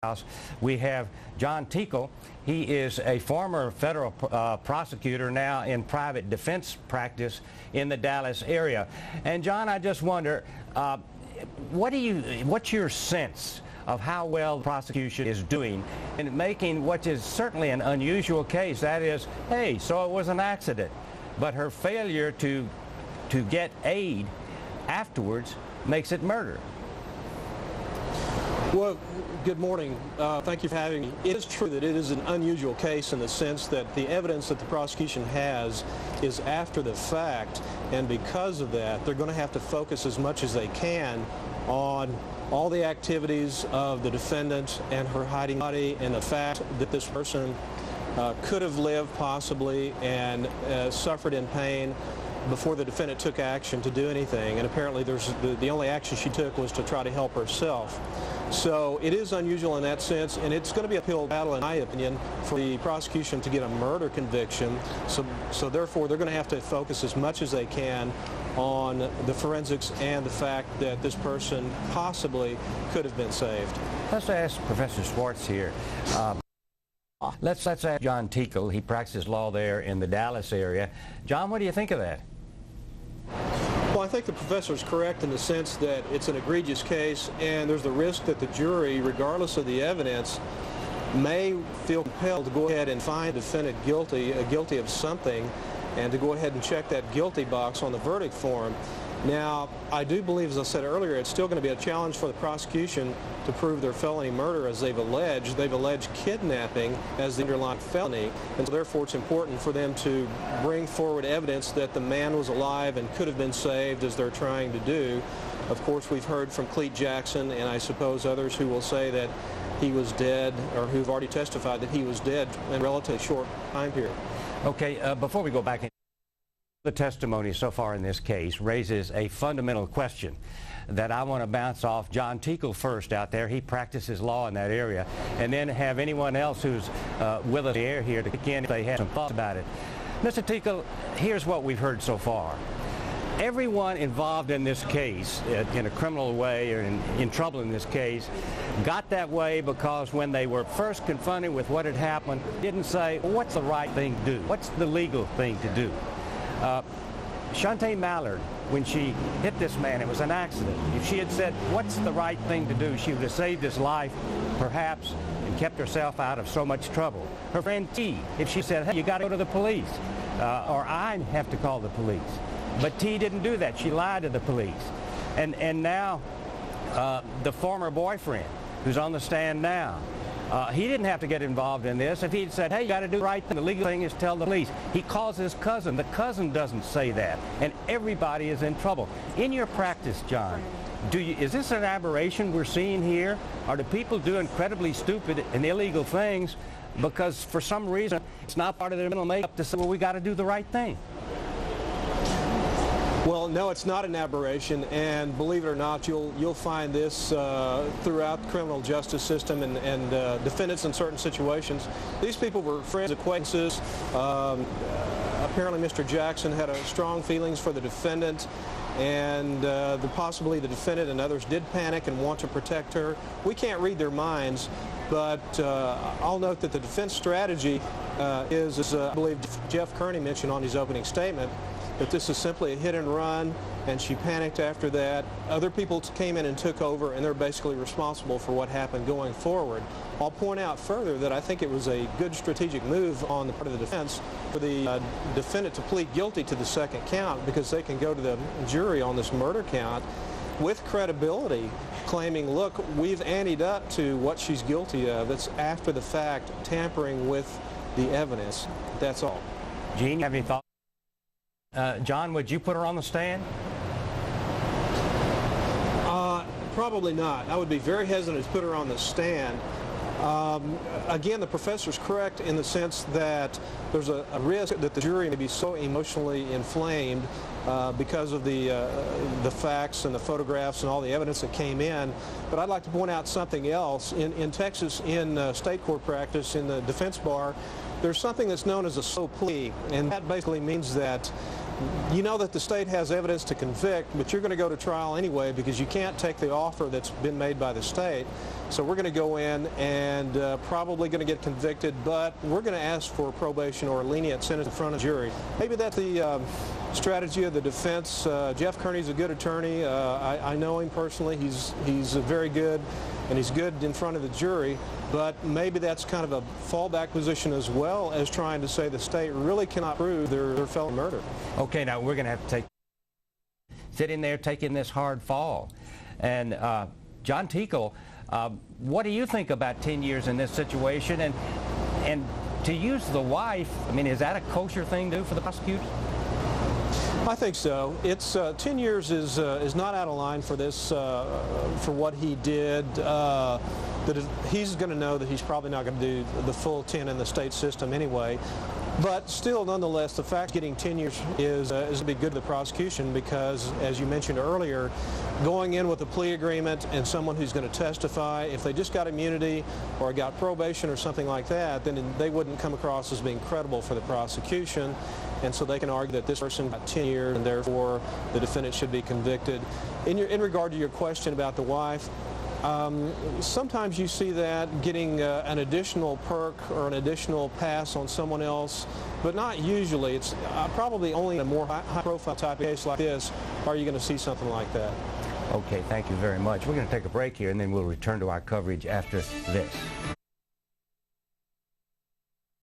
House, we have John Teagle. He is a former federal prosecutor now in private defense practice in the Dallas area. And John, I just wonder, what's your sense of how well the prosecution is doing in making what is certainly an unusual case? That is, hey, so it was an accident, but her failure to get aid afterwards makes it murder. Well, good morning. Thank you for having me. It is true that it is an unusual case in the sense that the evidence that the prosecution has is after the fact, and because of that, they're going to have to focus as much as they can on all the activities of the defendant and her hiding body and the fact that this person could have lived possibly and suffered in pain before the defendant took action to do anything. And apparently the only action she took was to try to help herself. So it is unusual in that sense, and it's going to be a uphill battle, in my opinion, for the prosecution to get a murder conviction. So therefore, they're going to have to focus as much as they can on the forensics and the fact that this person possibly could have been saved. Let's ask Professor Schwartz here. Let's ask John Teagle. He practices law there in the Dallas area. John, what do you think of that? Well, I think the professor is correct in the sense that it's an egregious case, and there's the risk that the jury, regardless of the evidence, may feel compelled to go ahead and find the defendant guilty of something, and to go ahead and check that guilty box on the verdict form. Now, I do believe, as I said earlier, it's still going to be a challenge for the prosecution to prove their felony murder as they've alleged. They've alleged kidnapping as the underlying felony, and so therefore it's important for them to bring forward evidence that the man was alive and could have been saved, as they're trying to do. Of course, we've heard from Clete Jackson, and I suppose others who will say that he was dead, or who've already testified that he was dead in a relatively short time period. Okay, before we go back in, the testimony so far in this case raises a fundamental question that I want to bounce off John Teagle first out there. He practices law in that area, and then have anyone else who's with us here to kick in if they have some thoughts about it. Mr. Teagle, here's what we've heard so far. Everyone involved in this case, in a criminal way or in trouble in this case, got that way because when they were first confronted with what had happened, didn't say, well, what's the right thing to do? What's the legal thing to do? Shante Mallard, when she hit this man, it was an accident. If she had said, what's the right thing to do, she would have saved his life, perhaps, and kept herself out of so much trouble. Her friend T, if she said, hey, you got to go to the police, or I have to call the police. But T didn't do that. She lied to the police. And now the former boyfriend, who's on the stand now, he didn't have to get involved in this. If he'd said, hey, you got to do the right thing, the legal thing is tell the police. He calls his cousin. The cousin doesn't say that. And everybody is in trouble. In your practice, John, is this an aberration we're seeing here? Or do people do incredibly stupid and illegal things because for some reason it's not part of their mental makeup to say, well, we got to do the right thing? Well, no, it's not an aberration, and believe it or not, you'll find this throughout the criminal justice system and defendants in certain situations. These people were friends, acquaintances. Apparently, Mr. Jackson had strong feelings for the defendant, and possibly the defendant and others did panic and want to protect her. We can't read their minds, but I'll note that the defense strategy is, as I believe Jeff Kearney mentioned on his opening statement, that this is simply a hit and run, and she panicked after that. Other people came in and took over, and they're basically responsible for what happened going forward. I'll point out further that I think it was a good strategic move on the part of the defense for the defendant to plead guilty to the second count, because they can go to the jury on this murder count with credibility, claiming, look, we've anteed up to what she's guilty of. It's after the fact, tampering with the evidence. That's all. Gene, you have any thoughts? John, would you put her on the stand? Probably not. I would be very hesitant to put her on the stand. Again, the professor's correct in the sense that there's a risk that the jury may be so emotionally inflamed because of the facts and the photographs and all the evidence that came in. But I'd like to point out something else. In Texas, in state court practice, in the defense bar, there's something that's known as a slow plea, and that basically means that you know that the state has evidence to convict, but you're going to go to trial anyway because you can't take the offer that's been made by the state. So we're going to go in and probably going to get convicted, but we're going to ask for probation or a lenient sentence in front of the jury. Maybe that's the strategy of the defense. Jeff Kearney's a good attorney. I know him personally. He's very good, and he's good in front of the jury. But maybe that's kind of a fallback position as well as trying to say the state really cannot prove their felony murder. Okay, now we're going to have to sit in there taking this hard fall. And John Teagle, what do you think about 10 years in this situation? And to use the wife, I mean, is that a kosher thing to do for the prosecutors? I think so. It's 10 years is not out of line for this, for what he did. He's going to know that he's probably not going to do the full 10 in the state system anyway. But still, nonetheless, the fact getting 10 years is going to be good to the prosecution because, as you mentioned earlier, going in with a plea agreement and someone who's going to testify, if they just got immunity or got probation or something like that, then they wouldn't come across as being credible for the prosecution. And so they can argue that this person got 10 years and therefore the defendant should be convicted. In regard to your question about the wife, sometimes you see that getting an additional perk or an additional pass on someone else, but not usually. It's probably only in a more high-profile type of case like this are you going to see something like that. Okay, thank you very much. We're going to take a break here, and then we'll return to our coverage after this.